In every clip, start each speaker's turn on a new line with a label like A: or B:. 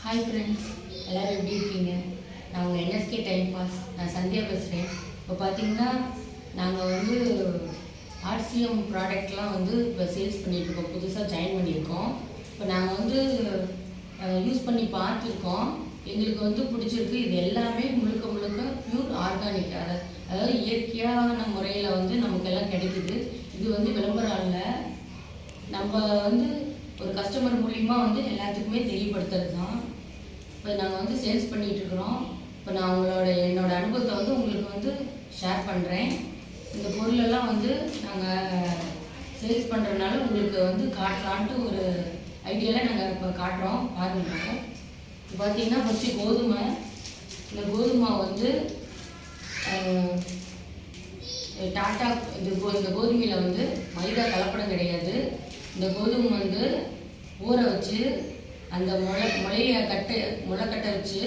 A: Hi friends, எல்லோரும் எப்படி இருக்கீங்க? நான் உங்கள் என்எஸ்கே டைம் பாஸ், நான் சந்தியா பேசுகிறேன். இப்போ பார்த்தீங்கன்னா நாங்கள் வந்து ஆர்சிஎம் ப்ராடக்ட்லாம் வந்து இப்போ சேல்ஸ் பண்ணிகிட்ருக்கோம். புதுசாக ஜாயின் பண்ணியிருக்கோம். இப்போ நாங்கள் வந்து யூஸ் பண்ணி பார்த்துருக்கோம். எங்களுக்கு வந்து பிடிச்சிருக்கு. இது எல்லாமே முழுக்க முழுக்க ப்யூர் ஆர்கானிக், அதாவது இயற்கையான முறையில் வந்து நமக்கெல்லாம் கிடைக்குது. இது வந்து விளம்பரம் இல்லை, நம்ம வந்து ஒரு கஸ்டமர் மூலிமா வந்து எல்லாத்துக்குமே தெரியப்படுத்துறது தான். இப்போ நாங்கள் வந்து சேல்ஸ் பண்ணிகிட்ருக்குறோம். இப்போ நான் என்னோட அனுபவத்தை வந்து உங்களுக்கு வந்து ஷேர் பண்ணுறேன். இந்த பொருளெல்லாம் வந்து நாங்கள் சேல்ஸ் பண்ணுறதுனால உங்களுக்கு வந்து காட்டலான்ட்டு ஒரு ஐடியாவில் நாங்கள் இப்போ காட்டுறோம். பாருங்கள். இப்போ பார்த்தீங்கன்னா ஃபஸ்ட்டு கோதுமை. இந்த கோதுமை வந்து டாட்டா இந்த கோதுமையில் வந்து மைதா கலப்படம் கிடையாது. இந்த கோதுமை வந்து ஊற வச்சு அந்த முளை கட்ட வச்சு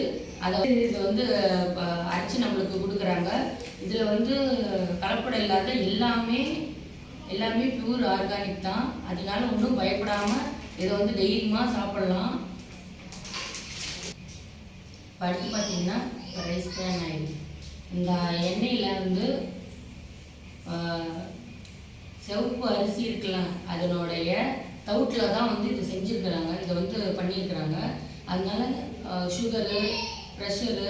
A: அதை இது வந்து அரைச்சி நம்மளுக்கு கொடுக்குறாங்க. இதில் வந்து கலப்படம் இல்லாத எல்லாமே ப்யூர் ஆர்கானிக் தான். அதனால ஒன்றும் பயப்படாமல் இதை வந்து தைரியமாக சாப்பிட்லாம். அடுத்து பார்த்தீங்கன்னா ரைஸ் பிரான் ஆயில். இந்த எண்ணெயில் வந்து சிவப்பு அரிசி இருக்கலாம், அதனுடைய தவுட்டில் தான் வந்து இது செஞ்சுருக்கிறாங்க, இதை வந்து பண்ணியிருக்கிறாங்க. அதனால சுகரு, ப்ரெஷரு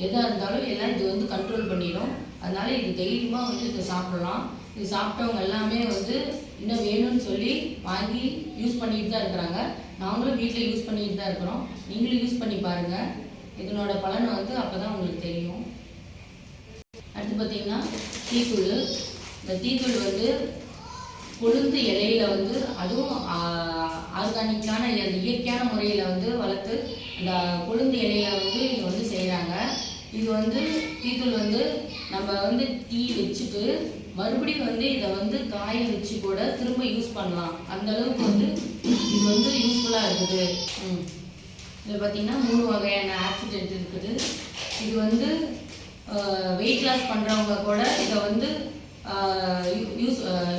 A: எதாக இருந்தாலும் எல்லாம் இது வந்து கண்ட்ரோல் பண்ணிடும். அதனால இது தைரியமாக வந்து இதை சாப்பிடலாம். இது சாப்பிட்டவங்க எல்லாமே வந்து இன்னும் வேணும்னு சொல்லி வாங்கி யூஸ் பண்ணிட்டு தான் இருக்கிறாங்க. நாங்களும் வீட்டில் யூஸ் பண்ணிட்டு தான் இருக்கிறோம். நீங்களும் யூஸ் பண்ணி பாருங்கள். இதனோட பலன் வந்து அப்போ தான் உங்களுக்கு தெரியும். அடுத்து பார்த்தீங்கன்னா டீத்தூள். இந்த டீத்தூள் வந்து கொழுந்து இலையில வந்து அதுவும் ஆர்கானிக்கான அந்த இயற்கையான முறையில் வந்து வளர்த்து அந்த கொழுந்து இலையில வந்து இது வந்து செய்கிறாங்க. இது வந்து டீத்தூள் வந்து நம்ம வந்து டீ வச்சுட்டு மறுபடியும் வந்து இதை வந்து காய வச்சு கூட திரும்ப யூஸ் பண்ணலாம். அந்த அளவுக்கு வந்து இது வந்து யூஸ்ஃபுல்லாக இருக்குது. இதில் பார்த்தீங்கன்னா 3 வகையான ஆக்சிடென்ட் இருக்குது. இது வந்து வெயிட் லாஸ் பண்ணுறவங்க கூட இதை வந்து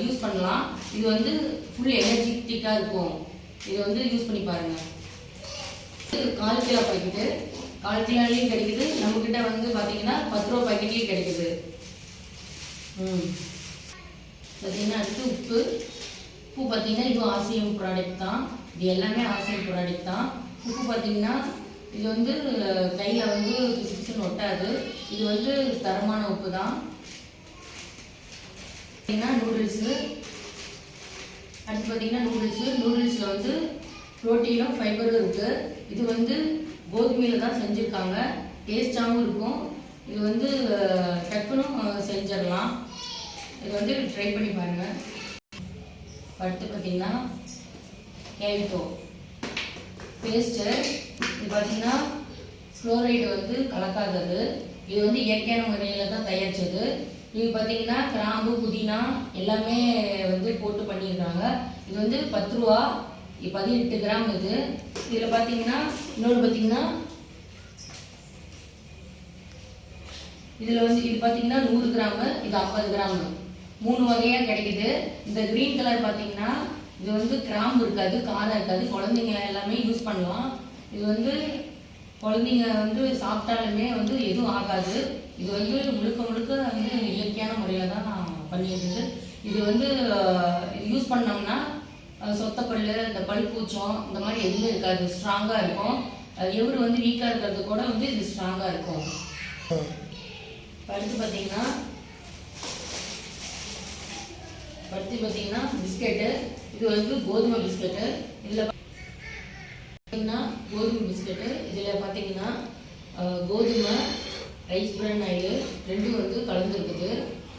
A: யூஸ் பண்ணலாம். இது வந்து ஃபுல் எனர்ஜெட்டிக்காக இருக்கும். இதை வந்து யூஸ் பண்ணி பாருங்கள். 4 கிலோ பாக்கெட்டு, 4 கிலோலையும் கிடைக்குது. நம்மக்கிட்ட வந்து பார்த்தீங்கன்னா 10 ரூபா பாக்கெட்லேயும் கிடைக்குது. பார்த்தீங்கன்னா அடுத்து உப்பு பார்த்தீங்கன்னா இதுவும் ஆர்சிஎம் ப்ராடக்ட் தான். இது எல்லாமே ஆர்சிஎம் ப்ராடக்ட் தான். உப்பு பார்த்தீங்கன்னா இது வந்து கையில் வந்து பிசுன்னு ஒட்டாது. இது வந்து தரமான உப்பு தான். நூடுல்ஸு. அடுத்து பார்த்தீங்கன்னா நூடுல்ஸில் வந்து ப்ரோட்டீனும் ஃபைபரும் இருக்குது. இது வந்து கோதுமையில் தான் செஞ்சுருக்காங்க. டேஸ்டாகவும் இருக்கும். இது வந்து டக்குன்னு செஞ்சிடலாம். இது வந்து ட்ரை பண்ணி பாருங்கள். அடுத்து பார்த்தீங்கன்னா கேவிட்டோ பேஸ்ட்டு. இது பார்த்தீங்கன்னா ஃப்ளோரைடு வந்து கலக்காதது. இது வந்து இயற்கையான முறையில் தான் தயாரித்தது. இது பார்த்தீங்கன்னா கிராம்பு, புதினா எல்லாமே வந்து போட்டு பண்ணியிருக்காங்க. இது வந்து 10 ரூபா, 18 கிராம் இது. இதில் பார்த்தீங்கன்னா இன்னொன்று பார்த்தீங்கன்னா இதில் வந்து இது பார்த்தீங்கன்னா 100 கிராமு, இது 50 கிராமு, 3 வகையாக கிடைக்குது. இந்த க்ரீன் கலர் பார்த்தீங்கன்னா இது வந்து கிராம்பு இருக்காது, காரம் இருக்காது. குழந்தைங்க எல்லாமே யூஸ் பண்ணலாம். இது வந்து குழந்தைங்க வந்து சாப்பிட்டாலுமே வந்து எதுவும் ஆகாது. இது வந்து முழுக்க வந்து இயற்கையான முறையில் தான் பண்ணியிருக்குது. இது வந்து யூஸ் பண்ணோம்னா சொத்தப்பல், இந்த பல் பூச்சம் இந்த மாதிரி எதுவுமே இருக்காது. ஸ்ட்ராங்காக இருக்கும். எவரு வந்து வீக்காக இருக்கிறது கூட வந்து இது ஸ்ட்ராங்காக இருக்கும். அடுத்து பார்த்தீங்கன்னா பிஸ்கெட்டு. இது வந்து கோதுமை பிஸ்கெட்டு. இதில் பார்த்தீங்கன்னா கோதுமை பிஸ்கெட்டு. இதில் பார்த்தீங்கன்னா கோதுமை, ரைஸ் பிரான் ஆயில் ரெண்டும் வந்து கலந்துருக்குது.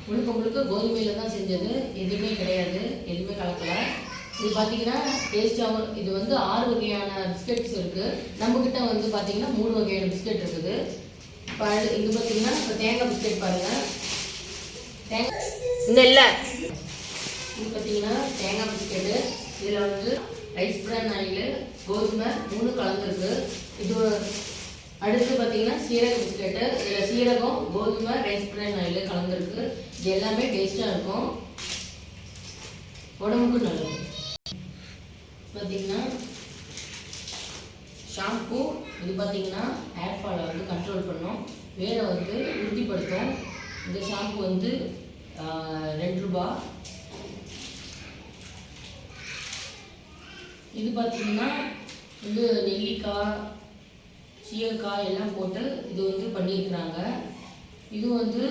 A: முழுக்க கோதுமையில் தான் செஞ்சது. எதுவுமே கிடையாது, எதுவுமே கலக்கலை. இது பார்த்தீங்கன்னா டேஸ்டாகவும். இது வந்து 6 வகையான பிஸ்கெட்ஸ் இருக்குது. நம்மக்கிட்ட வந்து பார்த்தீங்கன்னா 3 வகையான பிஸ்கெட் இருக்குது. இப்போ இது பார்த்தீங்கன்னா இப்போ தேங்காய் பிஸ்கெட் பாருங்கள். தேங்காய் இந்த இல்லை. இது பார்த்தீங்கன்னா தேங்காய் பிஸ்கெட்டு. இதில் வந்து ரைஸ் பிரான் ஆயில், கோதுமை 3 கலந்துருக்கு. இது அடுத்து பார்த்தீங்கன்னா சீரக பிஸ்கெட்டு. இதில் சீரகம், கோதுமை, ரைஸ் பிரான் ஆயில் கலந்துருக்கு. இது எல்லாமே டேஸ்ட்டாக இருக்கும், உடம்புக்கு நல்லது. பார்த்தீங்கன்னா ஷாம்பு இது பார்த்திங்கன்னா ஹேர் ஃபாலை வந்து கண்ட்ரோல் பண்ணும், வேரை வந்து உறுதிப்படுத்தும். இந்த ஷாம்பு வந்து 2 ரூபா. இது பார்த்திங்கன்னா இது நெல்லிக்காய் சீயக்காய் எல்லாம் போட்டு இது வந்து பண்ணியிருக்கிறாங்க. இது வந்து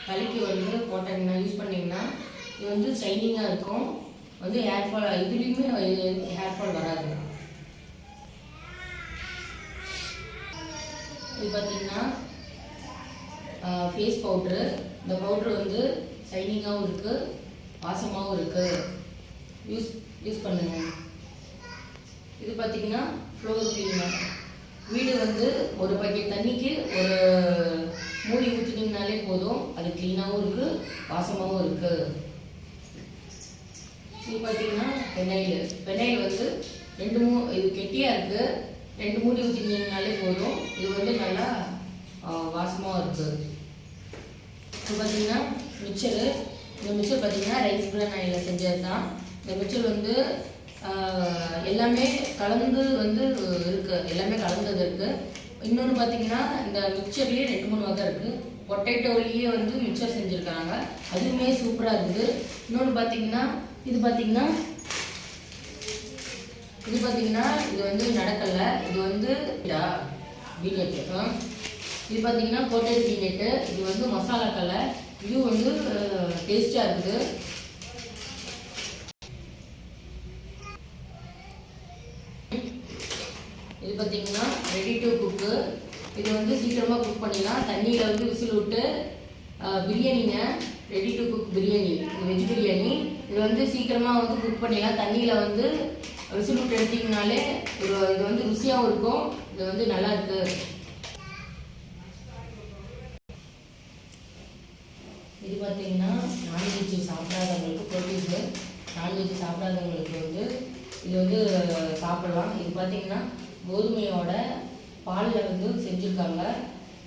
A: தலைக்கு வந்து போட்டிங்கன்னா யூஸ் பண்ணிங்கன்னா இது வந்து ஷைனிங்காக இருக்கும், வந்து ஹேர் ஃபால் இதுலேயுமே ஹேர் ஃபால் வராது. இது பார்த்திங்கன்னா ஃபேஸ் பவுட்ரு. இந்த பவுட்ரு வந்து ஷைனிங்காகவும் இருக்குது, வாசமாகவும் இருக்குது, யூஸ் பண்ணுங்க. இது பார்த்திங்கன்னா ஃப்ளோர் கிளீனர். வீடு வந்து ஒரு பக்கெட் தண்ணிக்கு ஒரு மூடி ஊற்றினீங்கனாலே போதும், அது க்ளீனாகவும் இருக்குது, வாசமாகவும் இருக்குது. இது பார்த்திங்கன்னா பெனாயில் வந்து 2 இது கெட்டியாக இருக்குது, 2 மூடி ஊற்றினீங்கனாலே போதும், இது வந்து நல்லா வாசமாக இருக்குது. இது பார்த்திங்கன்னா மிக்சரு. இந்த மிக்சர் பார்த்திங்கன்னா ரைஸ் பிரான் ஆயிலில் செஞ்சது தான். இந்த மிக்சர் வந்து எல்லாமே கலந்து வந்து இருக்குது, எல்லாமே கலந்தது இருக்குது. இன்னொன்று பார்த்திங்கன்னா இந்த மிக்சர்லேயே 2-3 வகை இருக்குது. பொட்டேட்டோலேயே வந்து மிக்சர் செஞ்சுருக்காங்க, அதுவுமே சூப்பராக இருக்குது. இன்னொன்று பார்த்திங்கன்னா இது பார்த்திங்கன்னா இது வந்து நடக்கலை, இது வந்து பீனட்டு. இது பார்த்திங்கன்னா கோட்டேஜ் பீனட்டு. இது வந்து மசாலா கடலை, இது வந்து டேஸ்ட்டாக இருக்குது. இது பார்த்திங்கன்னா ரெடி டு குக்கு. இது வந்து சீக்கிரமாக குக் பண்ணிடலாம். தண்ணியில் வந்து விசில் விட்டு பிரியாணிங்க, ready to cook biryani, veg biryani. இது வந்து சீக்கிரமாக வந்து குக் பண்ணிடலாம். தண்ணியில் வந்து விசில் விட்டு எடுத்திங்கனாலே இது வந்து ருசியாகவும் இருக்கும், இது வந்து நல்லா இருக்குது. இது பார்த்திங்கன்னா நான்வெஜ் சாப்பிடாதவங்களுக்கு ப்ரோட்டீன்ஸு, நான்வெஜ் சாப்பிடாதவங்களுக்கு வந்து இது வந்து சாப்பிடலாம். இது பார்த்திங்கன்னா கோதுமையோட பாலில் வந்து செஞ்சுருக்காங்க.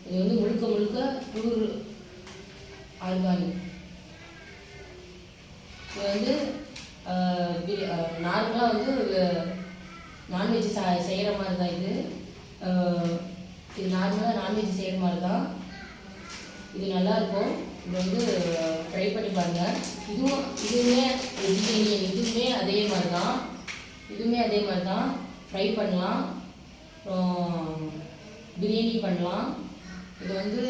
A: இது வந்து முழுக்க பியூர் ஆர்கானிக். இது வந்து நார்மலாக வந்து நான்வெஜ் செய்கிற மாதிரி தான். இது நார்மலாக நான்வெஜ் செய்கிற மாதிரி தான். இது நல்லாயிருக்கும், இது வந்து ட்ரை பண்ணி பாருங்கள். இதுவுமே வெஜிடேரியன், இதுவுமே அதே மாதிரி தான். ஃப்ரை பண்ணலாம், அப்புறம் பிரியாணி பண்ணலாம், இது வந்து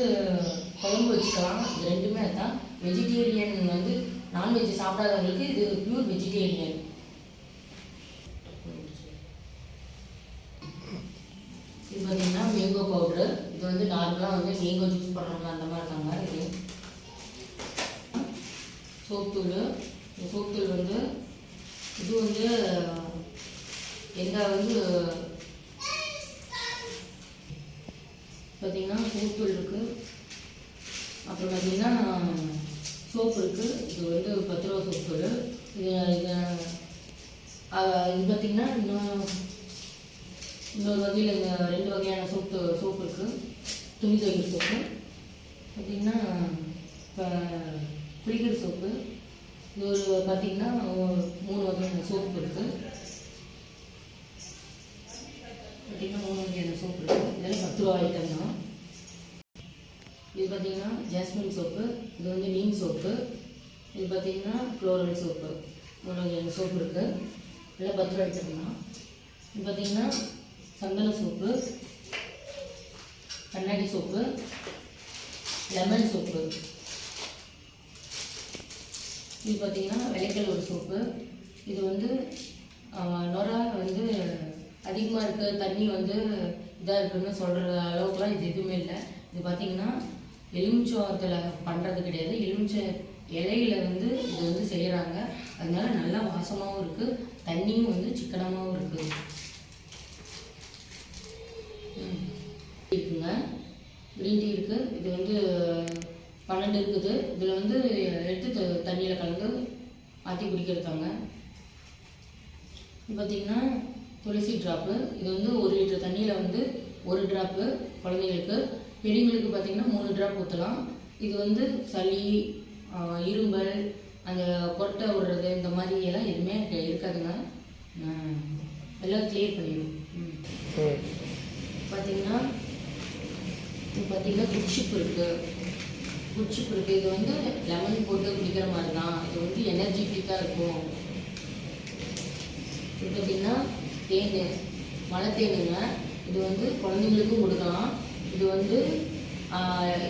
A: குழம்பு வச்சுக்கலாம். இது ரெண்டுமே அதுதான். வெஜிடேரியன் வந்து நான்வெஜ் சாப்பிடாதவங்களுக்கு இது பியூர் வெஜிடேரியன். இது பார்த்திங்கன்னா மேங்கோ பவுட்ரு. இது வந்து நார்மலாக வந்து மேங்கோ ஜூஸ் பண்ணுறவங்க அந்த மாதிரி இருக்காங்க. இது சோப்புத்தூள். இந்த சோப்புத்தூள் வந்து இது வந்து எங்கள் வந்து பார்த்திங்கன்னா சோப்புத்தூள் இருக்குது. அப்புறம் பார்த்திங்கன்னா சோப்பு இருக்குது. இது வந்து 10 ரூபா சோப்புத்தூள். இது பார்த்திங்கன்னா இன்னொரு வகையில் இந்த 2 வகையான சோப்பு இருக்குது. துணி துவைக்கிற சோப்பு பார்த்திங்கன்னா இப்போ குளிக்கிற சோப்பு. இது ஒரு பார்த்திங்கன்னா 3 வகையான சோப்பு இருக்குது. பார்த்திங்கன்னா 3 வகையான சோப்பு இருக்குது. இதெல்லாம் 10 ரூபா ஐட்டம் தான். இது பார்த்திங்கன்னா ஜாஸ்மின் சோப்பு. இது வந்து நீம் சோப்பு. இது பார்த்திங்கன்னா ஃப்ளோரல் சோப்பு. 3 வகையான சோப்பு இருக்குது. இதெல்லாம் 10 ரூபா ஐட்டம் தான். இது பார்த்திங்கன்னா சந்தன சோப்பு, கண்ணாடி சோப்பு, லெமன் சோப்பு. இது பார்த்திங்கன்னா விளைக்கல் ஒரு சோப்பு. இது வந்து நொரை வந்து அதிகமாக இருக்குது, தண்ணி வந்து இதாக இருக்குதுன்னு சொல்கிற அளவுக்குலாம் இது எதுவுமே இல்லை. இது பார்த்திங்கன்னா எலுமிச்சத்தில் பண்ணுறது கிடையாது, எலுமிச்சை இலையில வந்து இது வந்து செய்கிறாங்க. அதனால நல்லா வாசமாகவும் இருக்குது, தண்ணியும் வந்து சிக்கனமாகவும் இருக்குது. இருக்குங்க க்ரீன் டீ இருக்குது. இது வந்து 12 இருக்குது. இதில் வந்து எடுத்து தண்ணியில் கலந்து மாற்றி குடிக்கிறதாங்க. இது பார்த்திங்கன்னா துளசி ட்ராப்பு. இது வந்து 1 லிட்டர் தண்ணியில் வந்து 1 ட்ராப்பு குழந்தைங்களுக்கு. பெரியவங்களுக்கு பார்த்திங்கன்னா 3 ட்ராப் ஊற்றலாம். இது வந்து சளி, இரும்பல், அந்த கொட்டை விடுறது இந்த மாதிரி எல்லாம் எதுவுமே இருக்காதுங்க. எல்லாம் கிளியர் பண்ணிடும். பார்த்தீங்கன்னா குட்ஷிப் இருக்குது. இது வந்து லெமன் போட்டு குடிக்கிற மாதிரி தான். இது வந்து எனர்ஜெட்டிக்காக இருக்கும். இது பார்த்திங்கன்னா தேன், மலை தேனுங்க. இது வந்து குழந்தைங்களுக்கும் கொடுக்கலாம். இது வந்து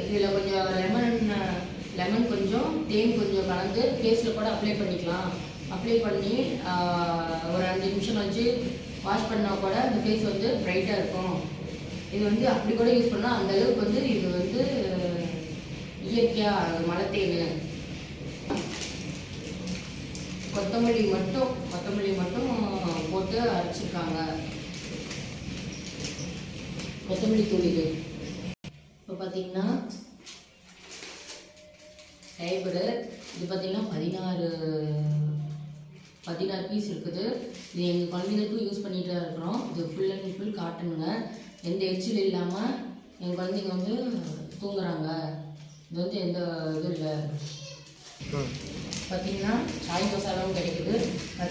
A: இதில் கொஞ்சம் லெமன் கொஞ்சம் தேன் கொஞ்சம் கலந்து ஃபேஸில் கூட அப்ளை பண்ணிக்கலாம். அப்ளை பண்ணி ஒரு 5 நிமிஷம் வச்சு வாஷ் பண்ணால் கூட அந்த ஃபேஸ் வந்து ப்ரைட்டாக இருக்கும். இது வந்து அப்படி கூட யூஸ் பண்ணால் அந்தளவுக்கு வந்து இது வந்து இயற்கையாக மலை தேன். கொத்தமல்லி மட்டும் போட்டு அரைச்சிருக்காங்க. கொத்தமல்லி தூள் இது. இப்போ பார்த்தீங்கன்னா ஃபைபரு இது பார்த்தீங்கன்னா 16 பீஸ் இருக்குது. இது எங்கள் குழந்தைங்களுக்கும் யூஸ் பண்ணிட்டு தான் இருக்கிறோம். இது ஃபுல் அண்ட் ஃபுல் காட்டனுங்க. எந்த எரிச்சல் இல்லாமல் எங்கள் குழந்தைங்க வந்து தூங்குறாங்க. இது வந்து எந்த இதுவும் இல்லை. பார்த்தீங்கன்னா சாய் மசாலாவும் கிடைக்குது.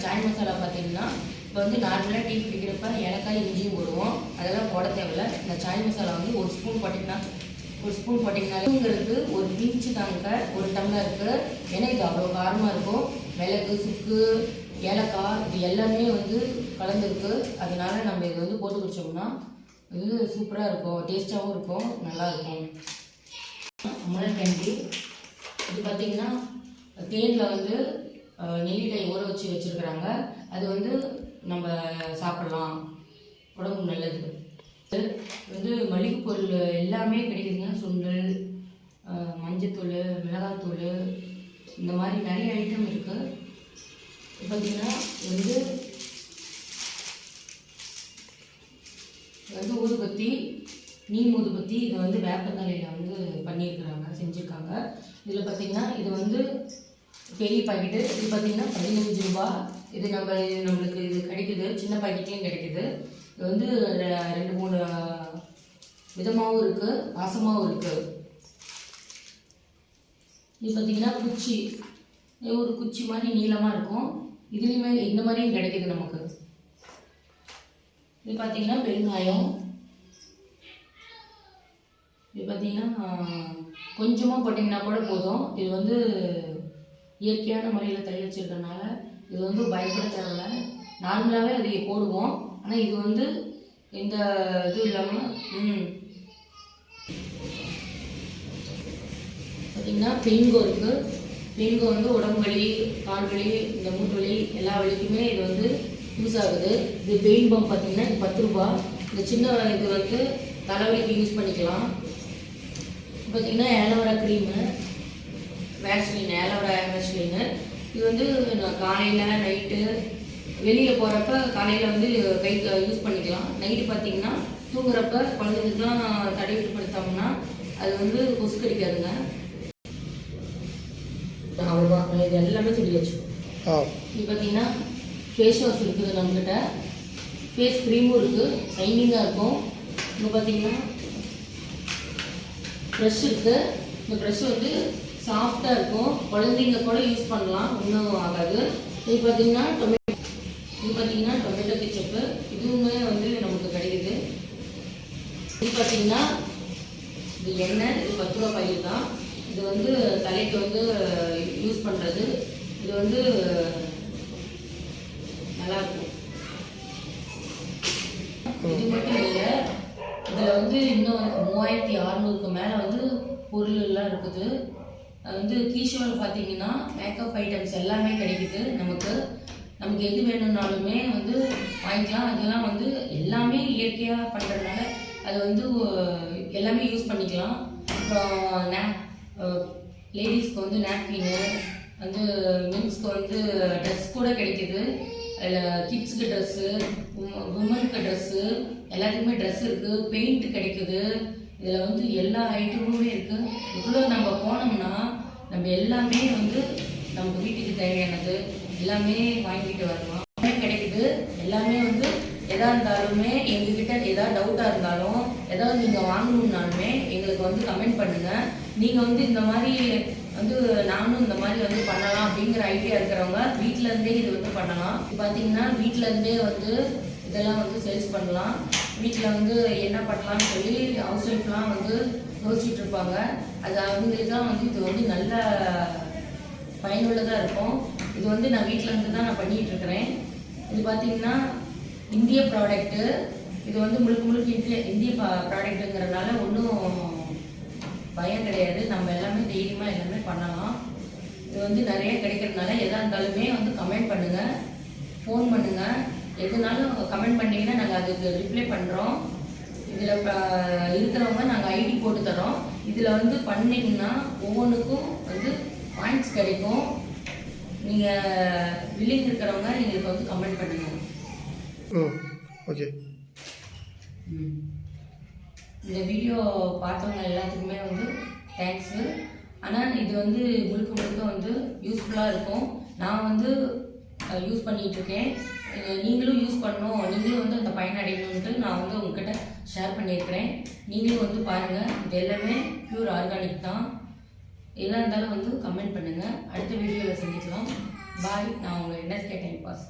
A: சாய் மசாலா பார்த்தீங்கன்னா இப்போ வந்து நார்மலாக டீ குடிக்கிறப்ப ஏலக்காய் இஞ்சியும் போடுவோம். அதெல்லாம் போட தேவையில்லை. இந்த சாய் மசாலா வந்து ஒரு ஸ்பூன் போட்டிங்கனாலேங்கிறது ஒரு பீச்சு தாங்க ஒரு டம்ளருக்கு. ஏன்னா இது அவ்வளோ காரமாக இருக்கும். மிளகு, சுக்கு, ஏலக்காய் இது எல்லாமே வந்து கலந்துருக்கு. அதனால நம்ம இது வந்து போட்டு குடித்தோம்னா இது சூப்பராக இருக்கும். டேஸ்ட்டாகவும் இருக்கும், நல்லாயிருக்கும். அமலன் கேண்டி இது பார்த்திங்கன்னா தேனில் வந்து நெல்லிக்காய் ஊற வச்சுருக்குறாங்க. அது வந்து நம்ம சாப்பிட்லாம், உடம்பு நல்லது. வந்து மளிகை பொருள் எல்லாமே கிடைக்குதுங்க. சுண்டல், மஞ்சத்தூள், மிளகாத்தூள், இந்த மாதிரி நிறைய ஐட்டம் இருக்குது. பார்த்திங்கன்னா வந்து ஊதுபத்தி, நீம் ஊதுபத்தி. இதை வந்து வேப்பந்தலையில் வந்து செஞ்சுருக்காங்க. இதில் பார்த்திங்கன்னா இது வந்து பெரிய பாக்கெட்டு. இது பார்த்திங்கன்னா 15 ரூபா. இது நம்மளுக்கு இது கிடைக்குது, சின்ன பாக்கெட்லேயும் கிடைக்குது. இது வந்து 2-3 விதமாகவும் இருக்குது, வாசமாகவும் இருக்குது. இது பார்த்திங்கன்னா குச்சி, ஒரு குச்சி மாதிரி நீளமாக இருக்கும். இதுலேயுமே இந்த மாதிரியும் கிடைக்குது நமக்கு. இது பார்த்திங்கன்னா பெருங்காயம். இது பார்த்திங்கன்னா கொஞ்சமாக போட்டிங்கன்னா கூட போதும். இது வந்து இயற்கையான முறையில் தயாரிச்சிருக்கனால இது வந்து பயப்பட தேவையில்ல. நார்மலாகவே அதை போடுவோம். ஆனால் இது வந்து எந்த இதுவும் இல்லாமல் பார்த்திங்கன்னா பெயின்கோ இருக்குது. பெயின்கோ வந்து உடம்பு வலி, கால் வலி, இந்த மூட்டு வலி எல்லா வலிக்குமே இது வந்து யூஸ் ஆகுது. இது பெயின் பம்ப் பார்த்திங்கன்னா இது 10 ரூபா. இந்த சின்ன இது வந்து தலைவலிக்கு யூஸ் பண்ணிக்கலாம். பார்த்திங்கன்னா ஏலோவேரா க்ரீமு, வேக்ஸ்லின், ஏலோவேரா வேக்ஸ்லின்னு. இது வந்து காலையில் நைட்டு வெளியே போகிறப்ப காலையில் வந்து கைக்கு யூஸ் பண்ணிக்கலாம். நைட்டு பார்த்திங்கன்னா தூங்குறப்ப குழந்தைங்களுக்குலாம் தடவிட்டு படுத்தோம்னா அது வந்து கொசு கடிக்காதுங்க. அவ்வளோதான், இது எல்லாமே சொல்லியாச்சு. இது பார்த்திங்கன்னா ஃபேஸ் வாஷ் இருக்குது நம்மக்கிட்ட. ஃபேஸ் க்ரீமும் இருக்குது, ஷைனிங்காக இருக்கும். இங்கே பார்த்திங்கன்னா ப்ரெஷ் இருக்குது. இந்த ப்ரெஷ் வந்து சாஃப்டாக இருக்கும். குழந்தைங்க கூட யூஸ் பண்ணலாம், ஒன்றும் ஆகாது. இது பார்த்திங்கன்னா டொமேட்டோ கெச்சப்பு. இதுவுமே வந்து நமக்கு கிடைக்குது. இது பார்த்திங்கன்னா இது எண்ணெய். இது 10 ரூபா பாக்கெட் தான். இது வந்து தலைக்கு வந்து யூஸ் பண்ணுறது. இது வந்து நல்லாயிருக்கும். இது மட்டும் இல்லை, இதில் வந்து இன்னும் 3600க்கு மேலே வந்து பொருள் எல்லாம் இருக்குது. அது வந்து கீஷோவில் பார்த்தீங்கன்னா மேக்கப் ஐட்டம்ஸ் எல்லாமே கிடைக்குது. நமக்கு எது வேணும்னாலுமே வந்து வாங்கிக்கலாம். அதெல்லாம் வந்து எல்லாமே இயற்கையாக பண்ணுறதுனால அது வந்து எல்லாமே யூஸ் பண்ணிக்கலாம். அப்புறம் லேடிஸ்க்கு வந்து நாப்கின்னு, வந்து மென்ஸ்க்கு வந்து ட்ரெஸ் கூட கிடைக்கிது. அதில் கிட்ஸுக்கு ட்ரெஸ்ஸு, உமனுக்கு ட்ரெஸ்ஸு, எல்லாத்துக்குமே ட்ரெஸ் இருக்குது. பெயிண்ட் கிடைக்குது. இதில் வந்து எல்லா ஐட்டமுமே இருக்குது. இவ்வளோ நம்ம போனோம்னா நம்ம எல்லாமே வந்து நமக்கு வீட்டுக்கு தேவையானது எல்லாமே வாங்கிட்டு வரலாம். எல்லாமே கிடைக்குது. எல்லாமே வந்து எதாக இருந்தாலுமே எங்ககிட்ட ஏதாவது டவுட்டாக இருந்தாலும் ஏதாவது நீங்கள் வாங்கணுன்னாலுமே எங்களுக்கு வந்து கமெண்ட் பண்ணுங்கள். நீங்கள் வந்து இந்த மாதிரி வந்து நானும் இந்த மாதிரி வந்து பண்ணலாம் அப்படிங்கிற ஐடியா இருக்கிறவங்க வீட்டிலேருந்தே இது வந்து பண்ணலாம். இப்போ பார்த்தீங்கன்னா வீட்டிலேருந்தே வந்து இதெல்லாம் வந்து சேல்ஸ் பண்ணலாம். வீட்டில் வந்து என்ன பண்ணலாம்னு சொல்லி ஹவுஸ் ஒய்ஃப்லாம் வந்து யோசிச்சுட்டு இருப்பாங்க. அது அவங்களுக்குலாம் வந்து இது வந்து நல்ல பயனுள்ளதாக இருக்கும். இது வந்து நான் வீட்டில் இருந்து தான் நான் பண்ணிகிட்டு இருக்கிறேன். இது பார்த்திங்கன்னா இந்திய ப்ராடக்ட்டு. இது வந்து முழுக்க இந்திய ப்ராடக்ட்டுங்கிறனால ஒன்றும் பயம் கிடையாது. நம்ம எல்லாமே தைரியமாக எல்லாமே பண்ணலாம். இது வந்து நிறைய கிடைக்கிறதுனால எதாக இருந்தாலுமே வந்து கமெண்ட் பண்ணுங்கள், ஃபோன் பண்ணுங்கள். எதுனாலும் கமெண்ட் பண்ணிங்கன்னா நாங்கள் அதுக்கு ரிப்ளை பண்ணுறோம். இதில் இருக்கிறவங்க நாங்கள் ஐடி போட்டு தரோம். இதில் வந்து பண்ணிங்கன்னா ஒவ்வொன்றுக்கும் வந்து பாயிண்ட்ஸ் கிடைக்கும். நீங்கள் வில்லிங் இருக்கிறவங்க எங்களுக்கு வந்து கமெண்ட் பண்ணுங்கள்.
B: ஓகே.
A: இந்த வீடியோ பார்த்தவங்க எல்லாத்துக்குமே வந்து தேங்க்ஸு. ஆனால் இது வந்து முழுக்க வந்து யூஸ்ஃபுல்லாக இருக்கும். நான் வந்து யூஸ் பண்ணிகிட்ருக்கேன். நீங்களும் யூஸ் பண்ணணும், நீங்களும் வந்து அந்த பயனடையணுன்ட்டு நான் வந்து உங்ககிட்ட ஷேர் பண்ணியிருக்கிறேன். நீங்களும் வந்து பாருங்கள். இது எல்லாமே ப்யூர் ஆர்கானிக் தான். எதாக இருந்தாலும் வந்து கமெண்ட் பண்ணுங்கள். அடுத்த வீடியோவில் சந்திக்கலாம். பாய். நான் உங்கள் NSK டைம் பாஸ்.